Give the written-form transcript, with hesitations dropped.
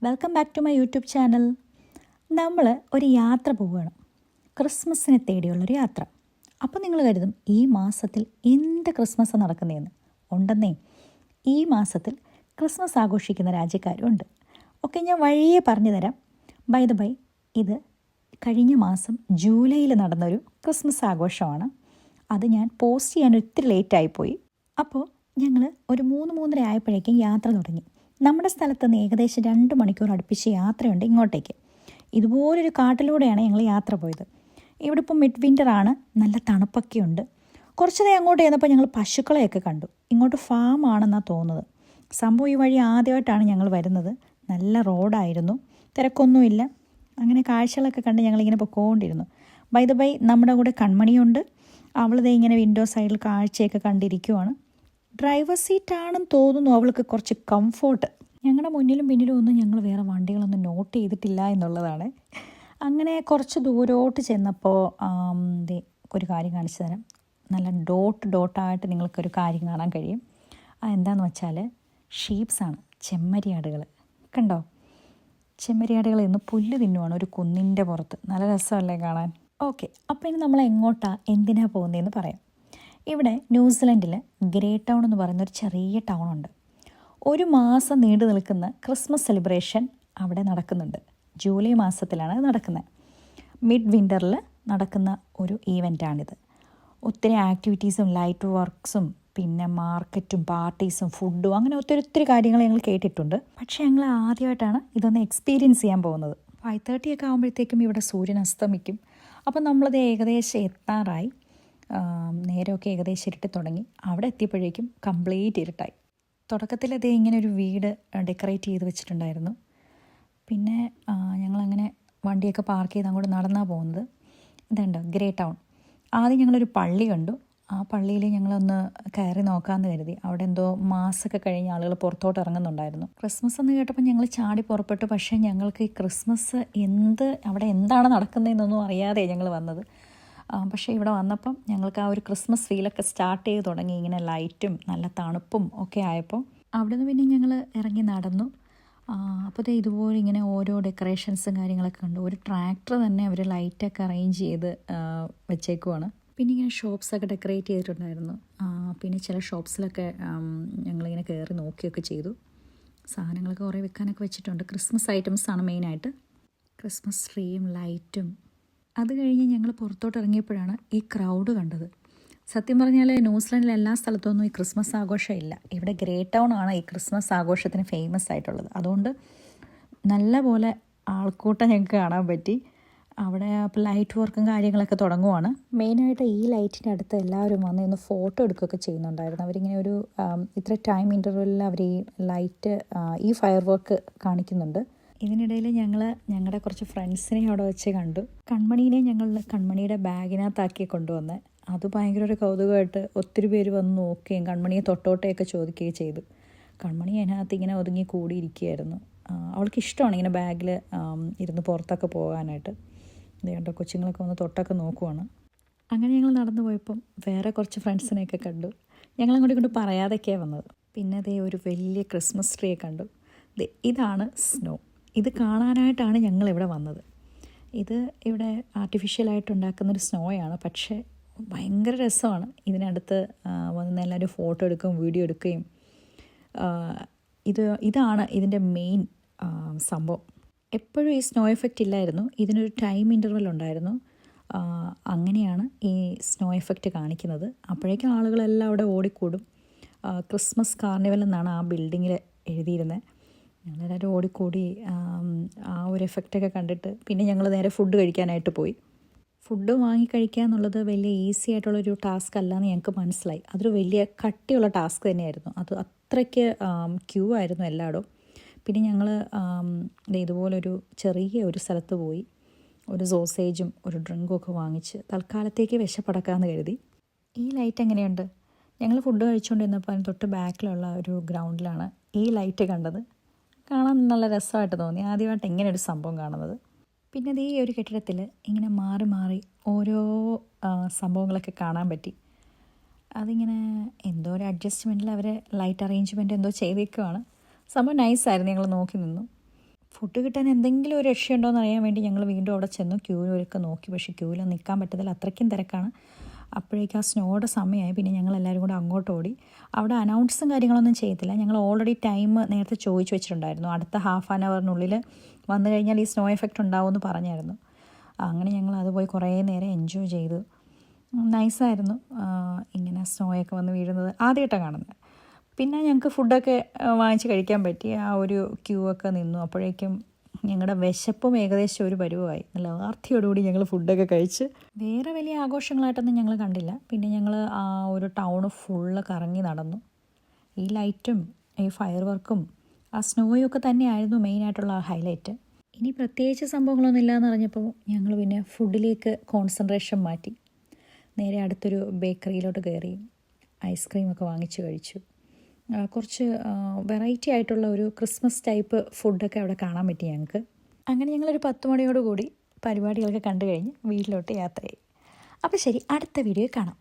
Welcome back to my YouTube channel. നമ്മൾ ഒരു യാത്ര പോവുകയാണ്, ക്രിസ്മസിനെ തേടിയുള്ളൊരു യാത്ര. അപ്പോൾ നിങ്ങൾ കരുതും ഈ മാസത്തിൽ എന്ത് ക്രിസ്മസ് നടക്കുന്നതെന്ന്. ഉണ്ടെന്നേ, ഈ മാസത്തിൽ ക്രിസ്മസ് ആഘോഷിക്കുന്ന രാജ്യക്കാരും ഉണ്ട്. ഓക്കെ, ഞാൻ വഴിയെ പറഞ്ഞു തരാം. ബൈ ദ ബൈ, ഇത് കഴിഞ്ഞ മാസം ജൂലൈയിൽ നടന്നൊരു ക്രിസ്മസ് ആഘോഷമാണ്. അത് ഞാൻ പോസ്റ്റ് ചെയ്യാൻ ഒത്തിരി ലേറ്റായിപ്പോയി. അപ്പോൾ ഞങ്ങൾ ഒരു 3-3:30 ആയപ്പോഴേക്കും യാത്ര തുടങ്ങി. നമ്മുടെ സ്ഥലത്ത് നിന്ന് ഏകദേശം 2 മണിക്കൂർ അടുപ്പിച്ച് യാത്രയുണ്ട് ഇങ്ങോട്ടേക്ക്. ഇതുപോലൊരു കാട്ടിലൂടെയാണ് ഞങ്ങൾ യാത്ര പോയത്. ഇവിടെ ഇപ്പോൾ മിഡ് വിൻ്ററാണ്, നല്ല തണുപ്പൊക്കെ ഉണ്ട്. കുറച്ച് നേരം അങ്ങോട്ട് ചെന്നപ്പോൾ ഞങ്ങൾ പശുക്കളെയൊക്കെ കണ്ടു. ഇങ്ങോട്ട് ഫാം ആണെന്നാണ് തോന്നുന്നത്. സംഭവം ഈ വഴി ആദ്യമായിട്ടാണ് ഞങ്ങൾ വരുന്നത്. നല്ല റോഡായിരുന്നു, തിരക്കൊന്നുമില്ല. അങ്ങനെ കാഴ്ചകളൊക്കെ കണ്ട് ഞങ്ങളിങ്ങനെ പൊക്കോണ്ടിരുന്നു. ബൈ ദ ബൈ, നമ്മുടെ കൂടെ കൺമണിയുണ്ട്. അവളിതേ ഇങ്ങനെ വിൻഡോ സൈഡിൽ കാഴ്ചയൊക്കെ കണ്ടിരിക്കുവാണ്. ഡ്രൈവർ സീറ്റാണെന്ന് തോന്നുന്നു അവൾക്ക് കുറച്ച് കംഫോർട്ട്. ഞങ്ങളുടെ മുന്നിലും പിന്നിലും ഒന്നും ഞങ്ങൾ വേറെ വണ്ടികളൊന്നും നോട്ട് ചെയ്തിട്ടില്ല എന്നുള്ളതാണ്. അങ്ങനെ കുറച്ച് ദൂരോട്ട് ചെന്നപ്പോൾ ഒരു കാര്യം കാണിച്ചു തരാം. നല്ല ഡോട്ടായിട്ട് നിങ്ങൾക്കൊരു കാര്യം കാണാൻ കഴിയും. അതെന്താണെന്ന് വെച്ചാൽ ഷീപ്സാണ്, ചെമ്മരിയാടുകൾ. കണ്ടോ, ചെമ്മരിയാടുകൾ ഇന്ന് പുല്ല് തിന്നുവാണ് ഒരു കുന്നിൻ്റെ പുറത്ത്. നല്ല രസമല്ലേ കാണാൻ. ഓക്കെ, അപ്പോൾ ഇനി നമ്മൾ എന്തിനാണ് പോകുന്നതെന്ന് പറയാം. ഇവിടെ ന്യൂസിലൻഡിൽ ഗ്രേ ടൗൺ എന്ന് പറയുന്നൊരു ചെറിയ ടൗണുണ്ട്. ഒരു മാസം നീണ്ടു നിൽക്കുന്ന ക്രിസ്മസ് സെലിബ്രേഷൻ അവിടെ നടക്കുന്നുണ്ട്. ജൂലൈ മാസത്തിലാണ് നടക്കുന്നത്. മിഡ് വിൻ്ററിൽ നടക്കുന്ന ഒരു ഈവൻ്റാണിത്. ഒത്തിരി ആക്ടിവിറ്റീസും ലൈറ്റ് വർക്ക്സും പിന്നെ മാർക്കറ്റും പാർട്ടീസും ഫുഡും അങ്ങനെ ഒത്തിരി കാര്യങ്ങൾ ഞങ്ങൾ കേട്ടിട്ടുണ്ട്. പക്ഷേ ഞങ്ങൾ ആദ്യമായിട്ടാണ് ഇതൊന്ന് എക്സ്പീരിയൻസ് ചെയ്യാൻ പോകുന്നത്. 5:30 ഒക്കെ ആകുമ്പോഴത്തേക്കും ഇവിടെ സൂര്യൻ അസ്തമിക്കും. അപ്പം നമ്മളത് ഏകദേശം എത്താറായി. നേരമൊക്കെ ഏകദേശം ഇരുട്ടി തുടങ്ങി. അവിടെ എത്തിയപ്പോഴേക്കും കംപ്ലീറ്റ് ഇരുട്ടായി. തുടക്കത്തിൽ അതേ ഇങ്ങനെ ഒരു വീട് ഡെക്കറേറ്റ് ചെയ്ത് വെച്ചിട്ടുണ്ടായിരുന്നു. പിന്നെ ഞങ്ങളങ്ങനെ വണ്ടിയൊക്കെ പാർക്ക് ചെയ്ത് അങ്ങോട്ട് നടന്നാണ് പോകുന്നത്. ഇതുണ്ട് ഗ്രേ ടൗൺ. ആദ്യം ഞങ്ങളൊരു പള്ളി കണ്ടു. ആ പള്ളിയിൽ ഞങ്ങളൊന്ന് കയറി നോക്കാമെന്ന് കരുതി. അവിടെ എന്തോ മാസമൊക്കെ കഴിഞ്ഞ് ആളുകൾ പുറത്തോട്ട് ഇറങ്ങുന്നുണ്ടായിരുന്നു. ക്രിസ്മസ് എന്ന് കേട്ടപ്പോൾ ഞങ്ങൾ ചാടി പുറപ്പെട്ടു. പക്ഷേ ഞങ്ങൾക്ക് ഈ ക്രിസ്മസ് അവിടെ എന്താണ് നടക്കുന്നതെന്നൊന്നും അറിയാതെ ഞങ്ങൾ വന്നത്. പക്ഷേ ഇവിടെ വന്നപ്പം ഞങ്ങൾക്ക് ആ ഒരു ക്രിസ്മസ് ഫീലൊക്കെ സ്റ്റാർട്ട് ചെയ്ത് തുടങ്ങി. ഇങ്ങനെ ലൈറ്റും നല്ല തണുപ്പും ഒക്കെ ആയപ്പോൾ അവിടെ നിന്ന് പിന്നെ ഞങ്ങൾ ഇറങ്ങി നടന്നു. അപ്പോൾ ഇതുപോലെ ഇങ്ങനെ ഓരോ ഡെക്കറേഷൻസും കാര്യങ്ങളൊക്കെ കണ്ടു. ഒരു ട്രാക്ടർ തന്നെ അവർ ലൈറ്റൊക്കെ അറേഞ്ച് ചെയ്ത് വെച്ചേക്കുവാണ്. പിന്നെ ഇങ്ങനെ ഷോപ്സൊക്കെ ഡെക്കറേറ്റ് ചെയ്തിട്ടുണ്ടായിരുന്നു. പിന്നെ ചില ഷോപ്സിലൊക്കെ ഞങ്ങളിങ്ങനെ കയറി നോക്കിയൊക്കെ ചെയ്തു. സാധനങ്ങളൊക്കെ കുറേ വെക്കാനൊക്കെ വെച്ചിട്ടുണ്ട്. ക്രിസ്മസ് ഐറ്റംസാണ് മെയിനായിട്ട്. ക്രിസ്മസ് ട്രീയും ലൈറ്റും. അത് കഴിഞ്ഞ് ഞങ്ങൾ പുറത്തോട്ട് ഇറങ്ങിയപ്പോഴാണ് ഈ ക്രൗഡ് കണ്ടത്. സത്യം പറഞ്ഞാൽ ന്യൂസിലൻഡിൽ എല്ലാ സ്ഥലത്തൊന്നും ഈ ക്രിസ്മസ് ആഘോഷം ഇല്ല. ഇവിടെ ഗ്രേ ടൗൺ ആണ് ഈ ക്രിസ്മസ് ആഘോഷത്തിന് ഫേമസ് ആയിട്ടുള്ളത്. അതുകൊണ്ട് നല്ല പോലെ ആൾക്കൂട്ടം ഞങ്ങൾക്ക് കാണാൻ പറ്റി. അവിടെ ലൈറ്റ് വർക്കും കാര്യങ്ങളൊക്കെ തുടങ്ങുവാണ്. മെയിനായിട്ട് ഈ ലൈറ്റിൻ്റെ അടുത്ത് എല്ലാവരും വന്ന് ഇന്ന് ഫോട്ടോ എടുക്കുകയൊക്കെ ചെയ്യുന്നുണ്ടായിരുന്നു. അവരിങ്ങനെ ഒരു ഇത്ര ടൈം ഇൻ്റർവെല്ലിൽ അവർ ഈ ലൈറ്റ് ഈ ഫയർ വർക്ക് കാണിക്കുന്നുണ്ട്. ഇതിനിടയിൽ ഞങ്ങളുടെ കുറച്ച് ഫ്രണ്ട്സിനെ അവിടെ വെച്ച് കണ്ടു. കൺമണീനെ ഞങ്ങൾ കൺമണിയുടെ ബാഗിനകത്താക്കി കൊണ്ടുവന്ന്. അത് ഭയങ്കര ഒരു കൗതുകമായിട്ട് ഒത്തിരി പേര് വന്ന് നോക്കുകയും കൺമണിയെ തൊട്ടോട്ടയൊക്കെ ചോദിക്കുകയും ചെയ്തു. കൺമണി അതിനകത്ത് ഇങ്ങനെ ഒതുങ്ങി കൂടിയിരിക്കുകയായിരുന്നു. അവൾക്ക് ഇഷ്ടമാണ് ഇങ്ങനെ ബാഗിൽ ഇരുന്ന് പുറത്തൊക്കെ പോകാനായിട്ട്. അതുകൊണ്ട് കൊച്ചുങ്ങളൊക്കെ വന്ന് തൊട്ടൊക്കെ നോക്കുവാണ്. അങ്ങനെ ഞങ്ങൾ നടന്നു പോയപ്പം വേറെ കുറച്ച് ഫ്രണ്ട്സിനെയൊക്കെ കണ്ടു. ഞങ്ങളങ്ങോട്ട് കൊണ്ട് പറയാതൊക്കെയാണ് വന്നത്. പിന്നെ ഒരു വലിയ ക്രിസ്മസ് ട്രീയെ കണ്ടു. ഇതാണ് സ്നോ. ഇത് കാണാനായിട്ടാണ് ഞങ്ങളിവിടെ വന്നത്. ഇത് ഇവിടെ ആർട്ടിഫിഷ്യലായിട്ട് ഉണ്ടാക്കുന്നൊരു സ്നോയാണ്. പക്ഷേ ഭയങ്കര രസമാണ്. ഇതിനടുത്ത് വന്ന് എല്ലാവരും ഫോട്ടോ എടുക്കുകയും വീഡിയോ എടുക്കുകയും. ഇതാണ് ഇതിൻ്റെ മെയിൻ സംഭവം. എപ്പോഴും ഈ സ്നോ എഫക്റ്റ് ഇല്ലായിരുന്നു. ഇതിനൊരു ടൈം ഇൻ്റർവെൽ ഉണ്ടായിരുന്നു. അങ്ങനെയാണ് ഈ സ്നോ എഫക്റ്റ് കാണിക്കുന്നത്. അപ്പോഴേക്കും ആളുകളെല്ലാം അവിടെ ഓടിക്കൂടും. ക്രിസ്മസ് കാർണിവൽ എന്നാണ് ആ ബിൽഡിങ്ങിൽ എഴുതിയിരുന്നത്. ഞങ്ങളെല്ലാവരും ഓടിക്കൂടി ആ ഒരു എഫക്റ്റൊക്കെ കണ്ടിട്ട് പിന്നെ ഞങ്ങൾ നേരെ ഫുഡ് കഴിക്കാനായിട്ട് പോയി. ഫുഡ് വാങ്ങിക്കഴിക്കുക എന്നുള്ളത് വലിയ ഈസി ആയിട്ടുള്ളൊരു ടാസ്ക് അല്ലയെന്ന് ഞങ്ങൾക്ക് മനസ്സിലായി. അതൊരു വലിയ കട്ടിയുള്ള ടാസ്ക് തന്നെയായിരുന്നു. അത് അത്രയ്ക്ക് ക്യൂ ആയിരുന്നു എല്ലായിടവും. പിന്നെ ഞങ്ങൾ ഇതുപോലൊരു ചെറിയ ഒരു സ്ഥലത്ത് പോയി ഒരു സോസേജും ഒരു ഡ്രിങ്കും ഒക്കെ വാങ്ങിച്ച് തൽക്കാലത്തേക്ക് വിശപ്പടക്കാമെന്ന് കരുതി. ഈ ലൈറ്റ് എങ്ങനെയുണ്ട്? ഞങ്ങൾ ഫുഡ് കഴിച്ചുകൊണ്ടിരുന്നപ്പോൾ അതിന് തൊട്ട് ബാക്കിലുള്ള ഒരു ഗ്രൗണ്ടിലാണ് ഈ ലൈറ്റ് കണ്ടത്. കാണാൻ നല്ല രസമായിട്ട് തോന്നി. ആദ്യമായിട്ട് ഇങ്ങനെ ഒരു സംഭവം കാണുന്നത്. പിന്നെ ഈ ഒരു കെട്ടിടത്തിൽ ഇങ്ങനെ മാറി മാറി ഓരോ സംഭവങ്ങളൊക്കെ കാണാൻ പറ്റി. അതിങ്ങനെ എന്തോ ഒരു അഡ്ജസ്റ്റ്മെൻറ്റിൽ അവർ ലൈറ്റ് അറേഞ്ച്മെൻറ്റ് എന്തോ ചെയ്തേക്കുവാണ്. സംഭവം നൈസായിരുന്നു. ഞങ്ങൾ നോക്കി നിന്നു. ഫുഡ് കിട്ടാൻ എന്തെങ്കിലും ഒരു രക്ഷയുണ്ടോ എന്ന് അറിയാൻ വേണ്ടി ഞങ്ങൾ വീണ്ടും അവിടെ ചെന്നു ക്യൂവിലൊക്കെ നോക്കി. പക്ഷേ ക്യൂവിൽ നിൽക്കാൻ പറ്റത്തില്ല, അത്രയ്ക്കും തിരക്കാണ്. അപ്പോഴേക്കും ആ സ്നോയുടെ സമയമായി. പിന്നെ ഞങ്ങളെല്ലാവരും കൂടെ അങ്ങോട്ട് ഓടി. അവിടെ അനൗൺസും കാര്യങ്ങളൊന്നും ചെയ്യത്തില്ല. ഞങ്ങൾ ഓൾറെഡി ടൈം നേരത്തെ ചോദിച്ചു വെച്ചിട്ടുണ്ടായിരുന്നു. അടുത്ത ഹാഫ് ആൻ അവറിനുള്ളിൽ വന്നു കഴിഞ്ഞാൽ ഈ സ്നോ എഫക്റ്റ് ഉണ്ടാവുമെന്ന് പറഞ്ഞായിരുന്നു. അങ്ങനെ ഞങ്ങൾ അത് പോയി കുറേ നേരം എൻജോയ് ചെയ്തു. നൈസായിരുന്നു ഇങ്ങനെ സ്നോയൊക്കെ വന്ന് വീഴുന്നത് ആദ്യമായിട്ടാണ് കാണുന്നത്. പിന്നെ ഞങ്ങൾക്ക് ഫുഡൊക്കെ വാങ്ങിച്ച് കഴിക്കാൻ പറ്റി. ആ ഒരു ക്യൂ ഒക്കെ നിന്നു. അപ്പോഴേക്കും ഞങ്ങളുടെ വിശപ്പും ഏകദേശം ഒരു പരുവമായി. നല്ല ആർത്തിയോടുകൂടി ഞങ്ങൾ ഫുഡൊക്കെ കഴിച്ച്. വേറെ വലിയ ആഘോഷങ്ങളായിട്ടൊന്നും ഞങ്ങൾ കണ്ടില്ല. പിന്നെ ഞങ്ങൾ ആ ഒരു ടൗണ് ഫുള്ള് കറങ്ങി നടന്നു. ഈ ലൈറ്റും ഈ ഫയർ വർക്കും ആ സ്നോയും ഒക്കെ തന്നെയായിരുന്നു മെയിനായിട്ടുള്ള ഹൈലൈറ്റ്. ഇനി പ്രത്യേകിച്ച് സംഭവങ്ങളൊന്നും ഇല്ലയെന്ന് പറഞ്ഞപ്പോൾ ഞങ്ങൾ പിന്നെ ഫുഡിലേക്ക് കോൺസെൻട്രേഷൻ മാറ്റി. നേരെ അടുത്തൊരു ബേക്കറിയിലോട്ട് കയറി ഐസ്ക്രീമൊക്കെ വാങ്ങിച്ച് കഴിച്ചു. കുറച്ച് വെറൈറ്റി ആയിട്ടുള്ള ഒരു ക്രിസ്മസ് ടൈപ്പ് ഫുഡൊക്കെ അവിടെ കാണാൻ പറ്റി ഞങ്ങൾക്ക്. അങ്ങനെ ഞങ്ങളൊരു 10 മണിയോടുകൂടി പരിപാടികളൊക്കെ കണ്ടു കഴിഞ്ഞ് വീട്ടിലോട്ട് യാത്രയായി. അപ്പോൾ ശരി, അടുത്ത വീഡിയോ കാണാം.